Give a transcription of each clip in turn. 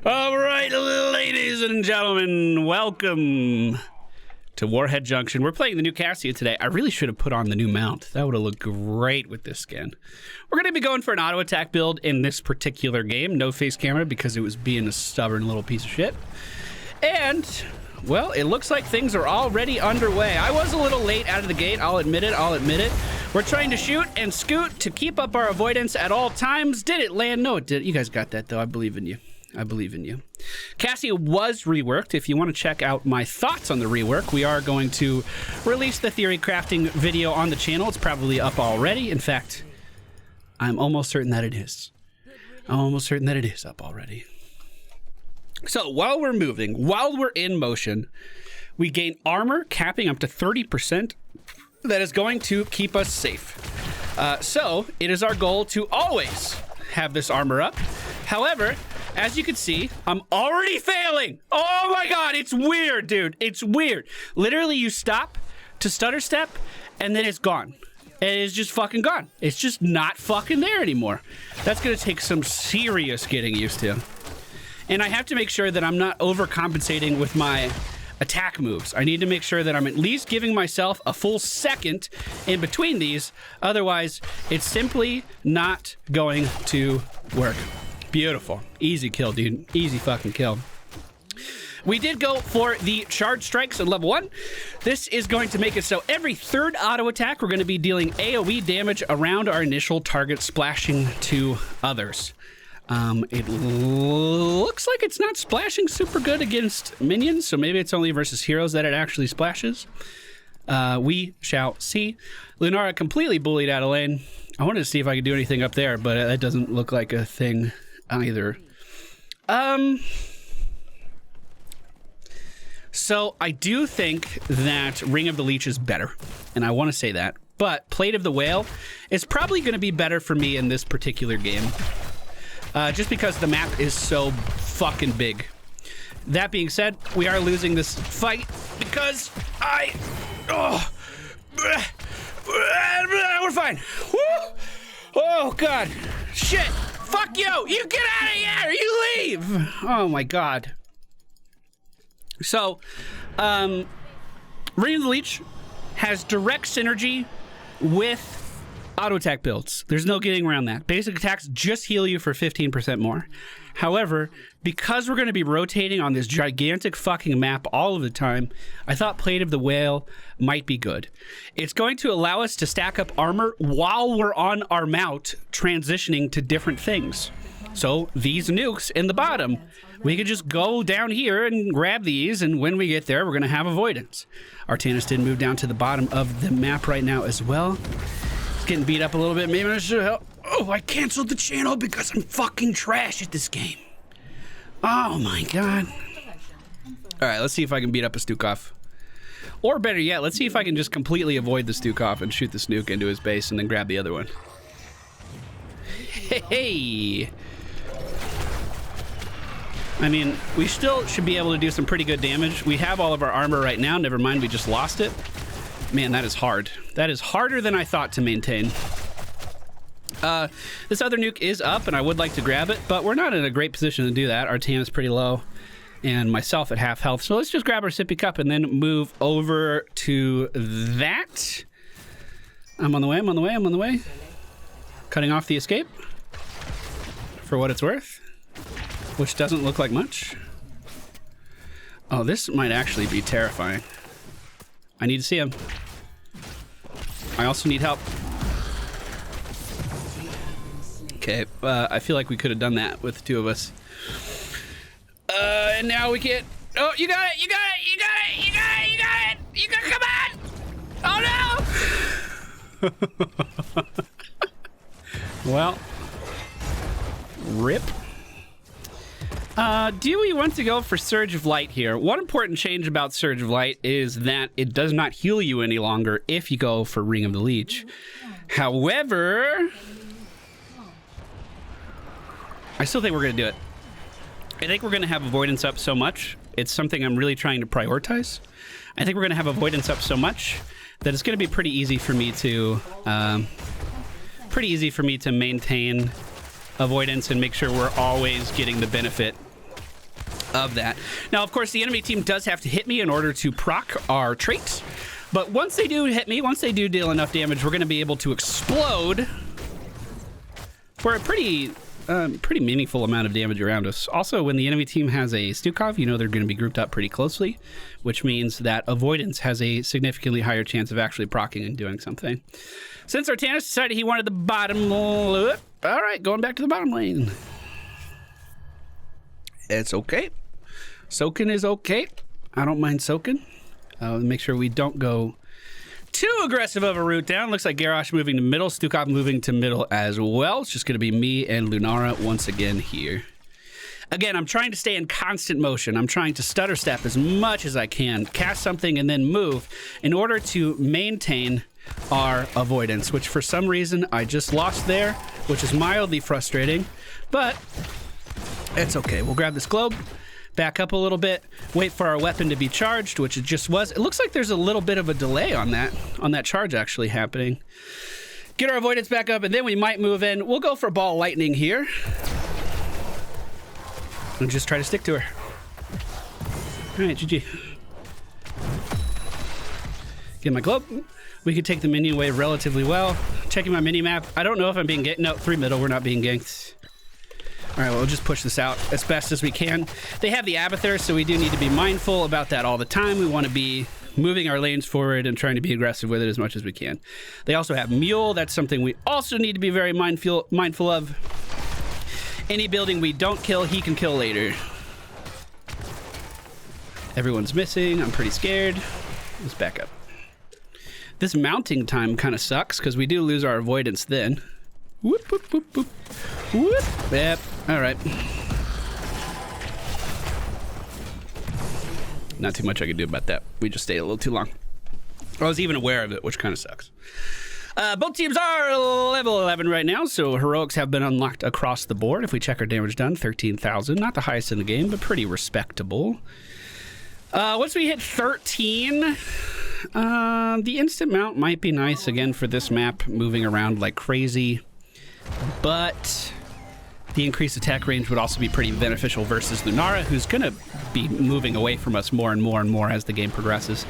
All right, ladies and gentlemen, welcome to Warhead Junction. We're playing the new Cassia today. I really should have put on the new mount. That would have looked great with this skin. We're going to be going for an auto attack build in this particular game. No face camera because it was being a stubborn little piece of shit. And, well, it looks like things are already underway. I was a little late out of the gate. I'll admit it. We're trying to shoot and scoot to keep up our avoidance at all times. Did it land? No, it did. You guys got that, though. I believe in you. Cassia was reworked. If you want to check out my thoughts on the rework, we are going to release the theory crafting video on the channel. It's probably up already. In fact, I'm almost certain that it is. Up already. So while we're moving, while we're in motion, we gain armor capping up to 30%. That is going to keep us safe. So it is our goal to always have this armor up. However, as you can see, I'm already failing. Oh my God, it's weird, dude. It's weird. Literally, you stop to stutter step, and then it's gone. It is just fucking gone. It's just not fucking there anymore. That's gonna take some serious getting used to. And I have to make sure that I'm not overcompensating with my attack moves. I need to make sure that I'm at least giving myself a full second in between these. Otherwise, it's simply not going to work. Beautiful. Easy kill, dude. Easy fucking kill. We did go for the charge strikes at level 1. This is going to make it so every third auto attack, we're going to be dealing AoE damage around our initial target, splashing to others. It looks like it's not splashing super good against minions, so maybe it's only versus heroes that it actually splashes. We shall see. Lunara completely bullied out of lane. I wanted to see if I could do anything up there, but that doesn't look like a thing either. So I do think that Ring of the Leech is better, and I want to say that, but Plate of the Whale is probably going to be better for me in this particular game, just because the map is so fucking big. That being said, we are losing this fight because we're fine. Woo! Oh God, shit. Fuck you! You get out of here! You leave! Oh my God. So, Ring of the Leech has direct synergy with auto attack builds. There's no getting around that. Basic attacks just heal you for 15% more. However, because we're going to be rotating on this gigantic fucking map all of the time, I thought Plate of the Whale might be good. It's going to allow us to stack up armor while we're on our mount, transitioning to different things. So these nukes in the bottom, we could just go down here and grab these, and when we get there, we're going to have avoidance. Artanis did move down to the bottom of the map right now as well. It's getting beat up a little bit. Maybe I should help. Oh, I canceled the channel because I'm fucking trash at this game. Oh my God. All right, let's see if I can beat up a Stukov. Or better yet, let's see if I can just completely avoid the Stukov and shoot the Snook into his base and then grab the other one. Hey. I mean, we still should be able to do some pretty good damage. We have all of our armor right now. Never mind, we just lost it. Man, that is hard. That is harder than I thought to maintain. This other nuke is up, and I would like to grab it, but we're not in a great position to do that. Our TAM is pretty low, and myself at half health. So let's just grab our sippy cup and then move over to that. I'm on the way. Cutting off the escape, for what it's worth, which doesn't look like much. Oh, this might actually be terrifying. I need to see him. I also need help. Okay, I feel like we could have done that with the two of us. And now we can't. Oh, you got it! Come on! Oh no! Well, rip. Do we want to go for Surge of Light here? One important change about Surge of Light is that it does not heal you any longer if you go for Ring of the Leech. However, I still think we're going to do it. I think we're going to have avoidance up so much. It's something I'm really trying to prioritize. I think we're going to have avoidance up so much that it's going to be pretty easy for me to maintain avoidance and make sure we're always getting the benefit of that. Now, of course, the enemy team does have to hit me in order to proc our trait. But once they do hit me, once they do deal enough damage, we're going to be able to explode for a pretty meaningful amount of damage around us. Also, when the enemy team has a Stukov, you know they're going to be grouped up pretty closely, which means that avoidance has a significantly higher chance of actually proccing and doing something. Since Artanis decided he wanted the bottom, all right, going back to the bottom lane. It's okay. Soaking is okay. I don't mind soaking. Make sure we don't go too aggressive of a route down. Looks like Garrosh moving to middle, Stukov moving to middle as well. It's just going to be me and Lunara once again here. Again, I'm trying to stay in constant motion. I'm trying to stutter step as much as I can, cast something and then move in order to maintain our avoidance, which for some reason I just lost there, which is mildly frustrating, but it's okay. We'll grab this globe, back up a little bit, wait for our weapon to be charged, which it just was. It looks like there's a little bit of a delay on that charge actually happening. Get our avoidance back up, and then we might move in. We'll go for ball lightning here. And just try to stick to her. All right, GG. Get my globe. We could take the minion wave relatively well. Checking my mini map. I don't know if I'm being ganked. No, 3 middle, we're not being ganked. All right, well, we'll just push this out as best as we can. They have the Abathur, so we do need to be mindful about that all the time. We want to be moving our lanes forward and trying to be aggressive with it as much as we can. They also have Mule. That's something we also need to be very mindful of. Any building we don't kill, he can kill later. Everyone's missing. I'm pretty scared. Let's back up. This mounting time kind of sucks because we do lose our avoidance then. Whoop, whoop, whoop, whoop. Whoop. Yep. All right. Not too much I can do about that. We just stayed a little too long. I was even aware of it, which kind of sucks. Both teams are level 11 right now, so heroics have been unlocked across the board. If we check our damage done, 13,000. Not the highest in the game, but pretty respectable. Once we hit 13, the instant mount might be nice again for this map, moving around like crazy. But the increased attack range would also be pretty beneficial versus Lunara, who's going to be moving away from us more and more and more as the game progresses.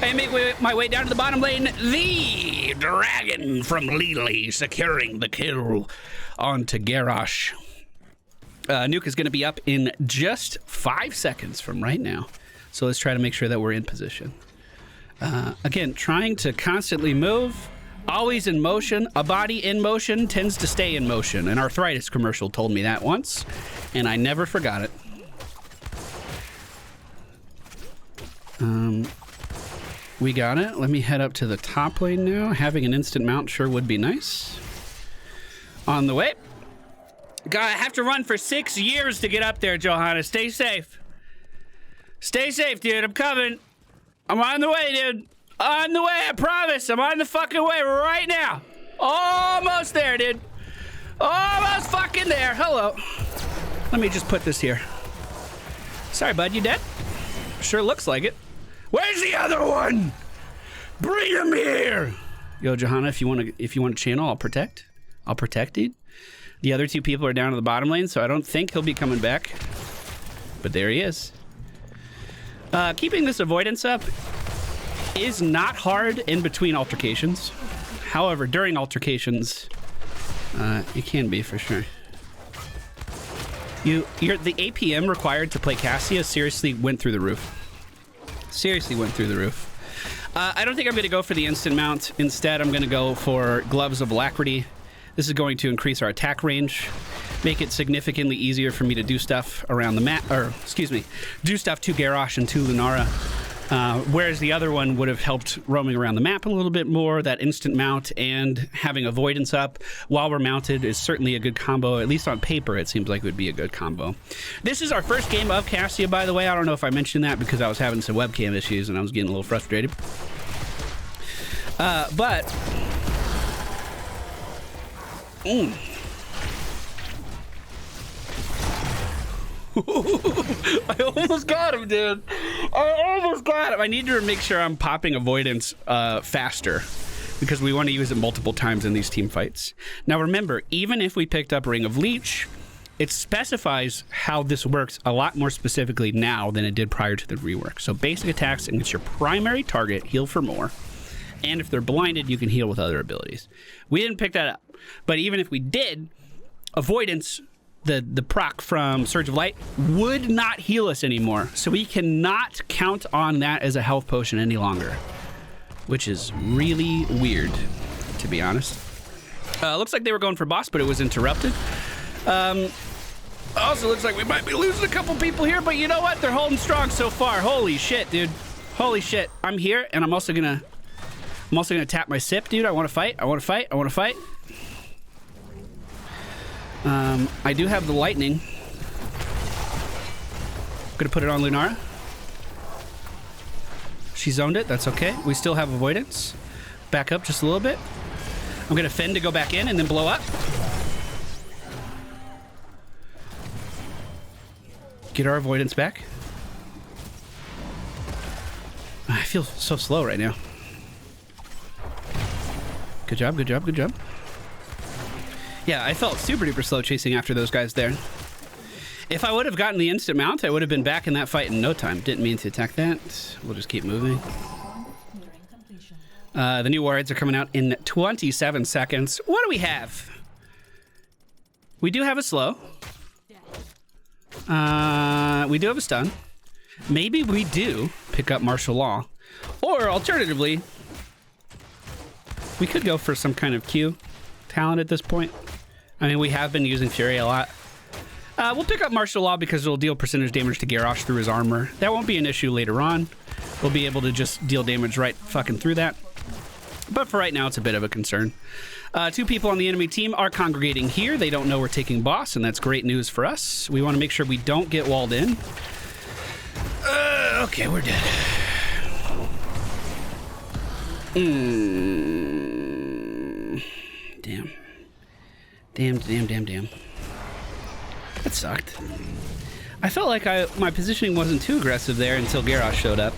I make my way down to the bottom lane. The dragon from Lili securing the kill onto Garrosh. Nuke is going to be up in just 5 seconds from right now. So let's try to make sure that we're in position. Again, trying to constantly move. Always in motion. A body in motion tends to stay in motion. An arthritis commercial told me that once, and I never forgot it. We got it. Let me head up to the top lane now. Having an instant mount sure would be nice. On the way. God, I have to run for 6 years to get up there, Johanna. Stay safe. Stay safe, dude. I'm coming. I'm on the way, dude. On the way, I promise. I'm on the fucking way right now. Almost there, dude. Almost fucking there. Hello. Let me just put this here. Sorry, bud. You dead? Sure looks like it. Where's the other one? Bring him here. Yo, Johanna, if you want to channel, I'll protect. I'll protect, dude. The other 2 people are down to the bottom lane, so I don't think he'll be coming back. But there he is. Keeping this avoidance up is not hard in between altercations. However, during altercations, it can be for sure. The APM required to play Cassia seriously went through the roof. Seriously went through the roof. I don't think I'm going to go for the instant mount. Instead, I'm going to go for Gloves of Alacrity. This is going to increase our attack range, make it significantly easier for me to do stuff around the map, or excuse me, do stuff to Garrosh and to Lunara. Whereas the other one would have helped roaming around the map a little bit more. That instant mount and having avoidance up while we're mounted is certainly a good combo. At least on paper, it seems like it would be a good combo. This is our first game of Cassia, by the way. I don't know if I mentioned that because I was having some webcam issues and I was getting a little frustrated. I almost got him, dude. I almost got him. I need to make sure I'm popping avoidance faster because we want to use it multiple times in these team fights. Now remember, even if we picked up Ring of Leech, it specifies how this works a lot more specifically now than it did prior to the rework. So basic attacks against your primary target heal for more. And if they're blinded, you can heal with other abilities. We didn't pick that up. But even if we did, avoidance, the proc from Surge of Light, would not heal us anymore. So we cannot count on that as a health potion any longer. Which is really weird, to be honest. Looks like they were going for boss, but it was interrupted. Also looks like we might be losing a couple people here, but you know what? They're holding strong so far. Holy shit, dude. Holy shit. I'm here, and I'm also gonna tap my sip, dude. I want to fight. I want to fight. I want to fight. I do have the lightning. I'm gonna put it on Lunara. She zoned it. That's okay. We still have avoidance. Back up just a little bit. I'm gonna fend to go back in and then blow up. Get our avoidance back. I feel so slow right now. Good job, good job, good job. Yeah, I felt super duper slow chasing after those guys there. If I would have gotten the instant mount, I would have been back in that fight in no time. Didn't mean to attack that. We'll just keep moving. The new warheads are coming out in 27 seconds. What do we have? We do have a slow. We do have a stun. Maybe we do pick up martial law. Or alternatively, we could go for some kind of Q talent at this point. I mean, we have been using Fury a lot. We'll pick up martial law because it'll deal percentage damage to Garrosh through his armor. That won't be an issue later on. We'll be able to just deal damage right fucking through that. But for right now, it's a bit of a concern. Two people on the enemy team are congregating here. They don't know we're taking boss, and that's great news for us. We want to make sure we don't get walled in. Okay, we're dead. Damn. Damn. That sucked. I felt like my positioning wasn't too aggressive there until Garrosh showed up.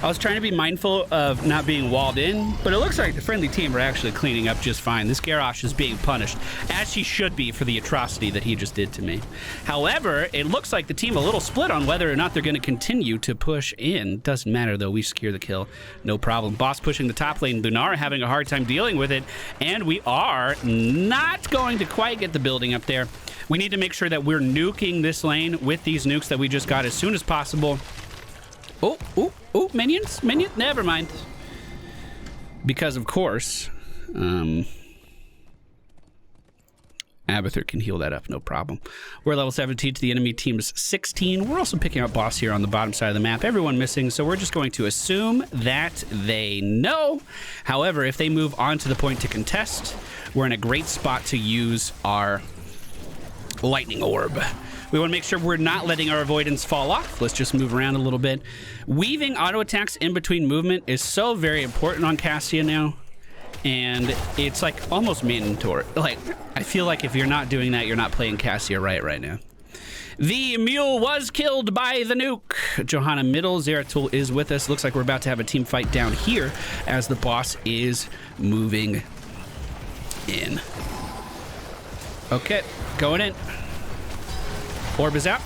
I was trying to be mindful of not being walled in, but it looks like the friendly team are actually cleaning up just fine. This Garrosh is being punished, as he should be for the atrocity that he just did to me. However, it looks like the team a little split on whether or not they're going to continue to push in. Doesn't matter, though. We secure the kill. No problem. Boss pushing the top lane. Lunara having a hard time dealing with it, and we are not going to quite get the building up there. We need to make sure that we're nuking this lane with these nukes that we just got as soon as possible. Oh, minions, never mind. Because, of course, Abathur can heal that up, no problem. We're level 17 to the enemy team's 16. We're also picking up boss here on the bottom side of the map. Everyone missing, so we're just going to assume that they know. However, if they move on to the point to contest, we're in a great spot to use our lightning orb. We want to make sure we're not letting our avoidance fall off. Let's just move around a little bit. Weaving auto attacks in between movement is so very important on Cassia now. And it's like almost mandatory. Like, I feel like if you're not doing that, you're not playing Cassia right now. The mule was killed by the nuke. Johanna middle. Zeratul is with us. Looks like we're about to have a team fight down here as the boss is moving in. Okay, going in. Orb is out.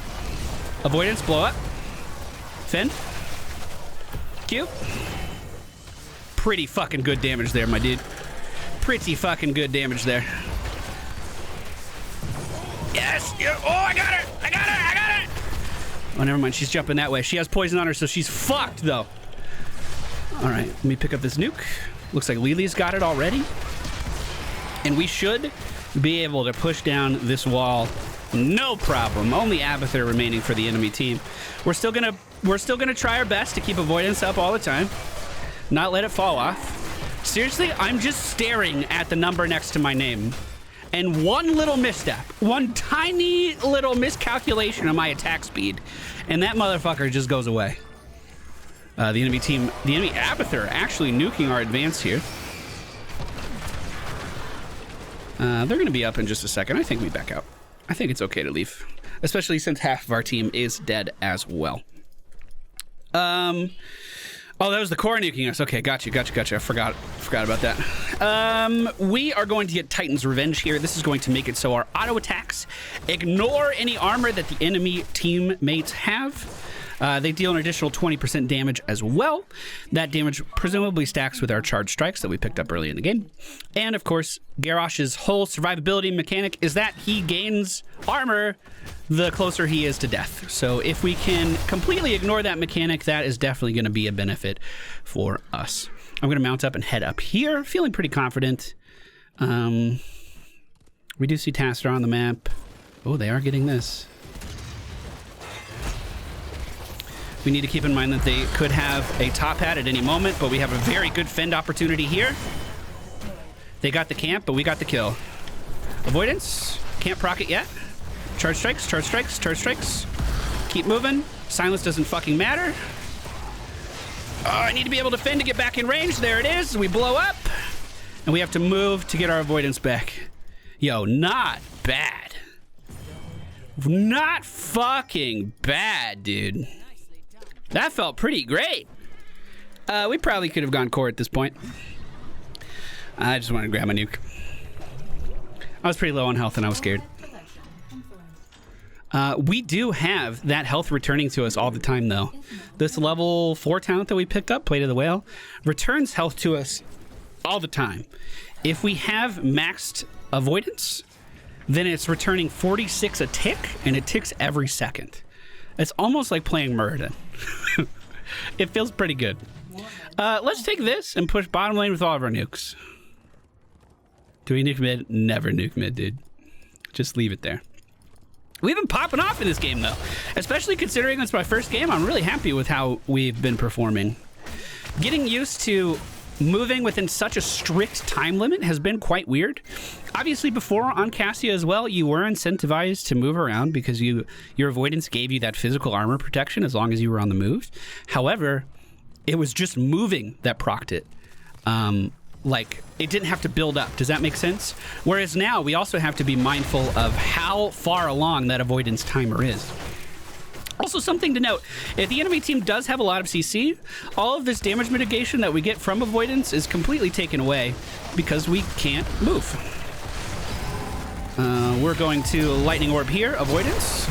Avoidance, blow up. Fend. Q. Pretty fucking good damage there, my dude. Pretty fucking good damage there. Yes! Oh, I got her! I got her! Oh, never mind. She's jumping that way. She has poison on her, so she's fucked, though. All right, let me pick up this nuke. Looks like Lily's got it already. And we should be able to push down this wall. No problem. Only Abathur remaining for the enemy team. We're still gonna try our best to keep avoidance up all the time. Not let it fall off. Seriously, I'm just staring at the number next to my name. And one little misstep, one tiny little miscalculation of my attack speed, and that motherfucker just goes away. The enemy Abathur actually nuking our advance here. They're gonna be up in just a second. I think we back out. I think it's okay to leave, especially since half of our team is dead as well. Oh, that was the core nuking us. Okay, gotcha. I forgot about that. We are going to get Titan's Revenge here. This is going to make it so our auto attacks ignore any armor that the enemy teammates have. They deal an additional 20% damage as well. That damage presumably stacks with our charge strikes that we picked up early in the game. And of course, Garrosh's whole survivability mechanic is that he gains armor the closer he is to death. So if we can completely ignore that mechanic, that is definitely going to be a benefit for us. I'm going to mount up and head up here, feeling pretty confident. We do see Taster on the map. Oh, they are getting this. We need to keep in mind that they could have a top hat at any moment, but we have a very good fend opportunity here. They got the camp, but we got the kill. Avoidance. Can't proc it yet. Charge strikes, charge strikes, charge strikes. Keep moving. Silence doesn't fucking matter. Oh, I need to be able to fend to get back in range. There it is. We blow up. And we have to move to get our avoidance back. Yo, not bad. Not fucking bad, dude. That felt pretty great. We probably could have gone core at this point. I just wanted to grab my nuke. I was pretty low on health and I was scared. We do have that health returning to us all the time, though. This level 4 talent that we picked up, Plate of the Whale, returns health to us all the time. If we have maxed avoidance, then it's returning 46 a tick, and it ticks every second. It's almost like playing Muradin. It feels pretty good. Let's take this and push bottom lane with all of our nukes. Do we nuke mid? Never nuke mid, dude. Just leave it there. We've been popping off in this game, though. Especially considering it's my first game, I'm really happy with how we've been performing. Getting used to moving within such a strict time limit has been quite weird. Obviously, before on Cassia as well, you were incentivized to move around because your avoidance gave you that physical armor protection as long as you were on the move. However, it was just moving that procced it. Like, it didn't have to build up. Does that make sense? Whereas now, we also have to be mindful of how far along that avoidance timer is. Also, something to note, if the enemy team does have a lot of CC, all of this damage mitigation that we get from avoidance is completely taken away because we can't move. We're going to Lightning Orb here, avoidance.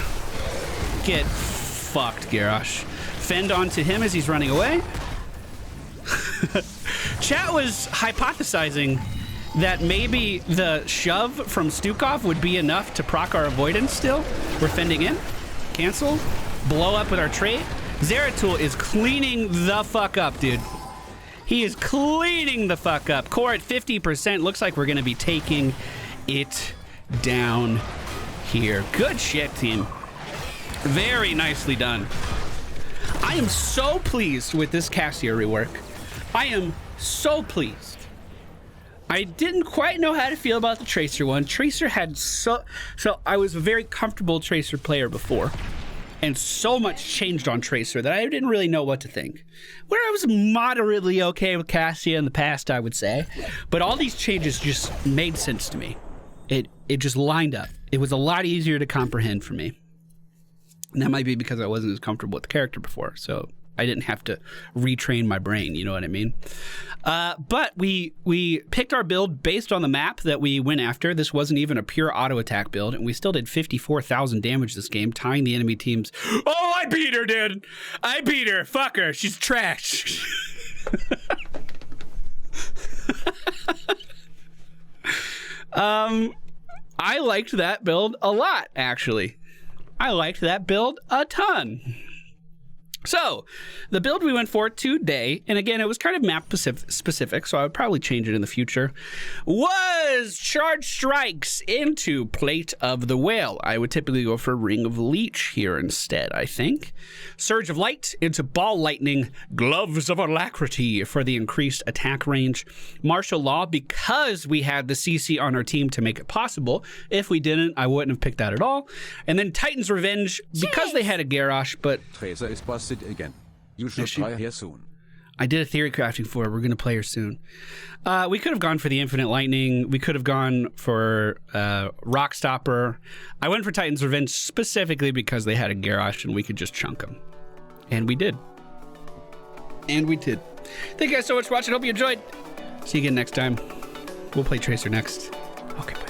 Get fucked, Garrosh. Fend onto him as he's running away. Chat was hypothesizing that maybe the shove from Stukov would be enough to proc our avoidance still. We're fending in. Cancel. Blow up with our trait. Zeratul is cleaning the fuck up, dude. He is cleaning the fuck up. Core at 50%. Looks like we're going to be taking it down here. Good shit, team. Very nicely done. I am so pleased with this Cassia rework. I am so pleased. I didn't quite know how to feel about the Tracer one. Tracer had so I was a very comfortable Tracer player before. And so much changed on Tracer that I didn't really know what to think. Where I was moderately okay with Cassia in the past, I would say. But all these changes just made sense to me. It just lined up. It was a lot easier to comprehend for me. And that might be because I wasn't as comfortable with the character before. So I didn't have to retrain my brain, you know what I mean? But we picked our build based on the map that we went after. This wasn't even a pure auto attack build, and we still did 54,000 damage this game, tying the enemy team's... Oh, I beat her, dude! I beat her! Fuck her! She's trash! I liked that build a lot, actually. I liked that build a ton. So, the build we went for today, and again, it was kind of map specific, so I would probably change it in the future, was Charge Strikes into Plate of the Whale. I would typically go for Ring of Leech here instead, I think. Surge of Light into Ball Lightning, Gloves of Alacrity for the increased attack range. Martial Law, because we had the CC on our team to make it possible. If we didn't, I wouldn't have picked that at all. And then Titan's Revenge, because they had a Garrosh, but... Tracer is busted again. You should try her soon. I did a theory crafting for her. We're going to play her soon. We could have gone for the Infinite Lightning. We could have gone for Rock Stopper. I went for Titan's Revenge specifically because they had a Garrosh and we could just chunk them. And we did. And we did. Thank you guys so much for watching. Hope you enjoyed. See you again next time. We'll play Tracer next. Okay, bye.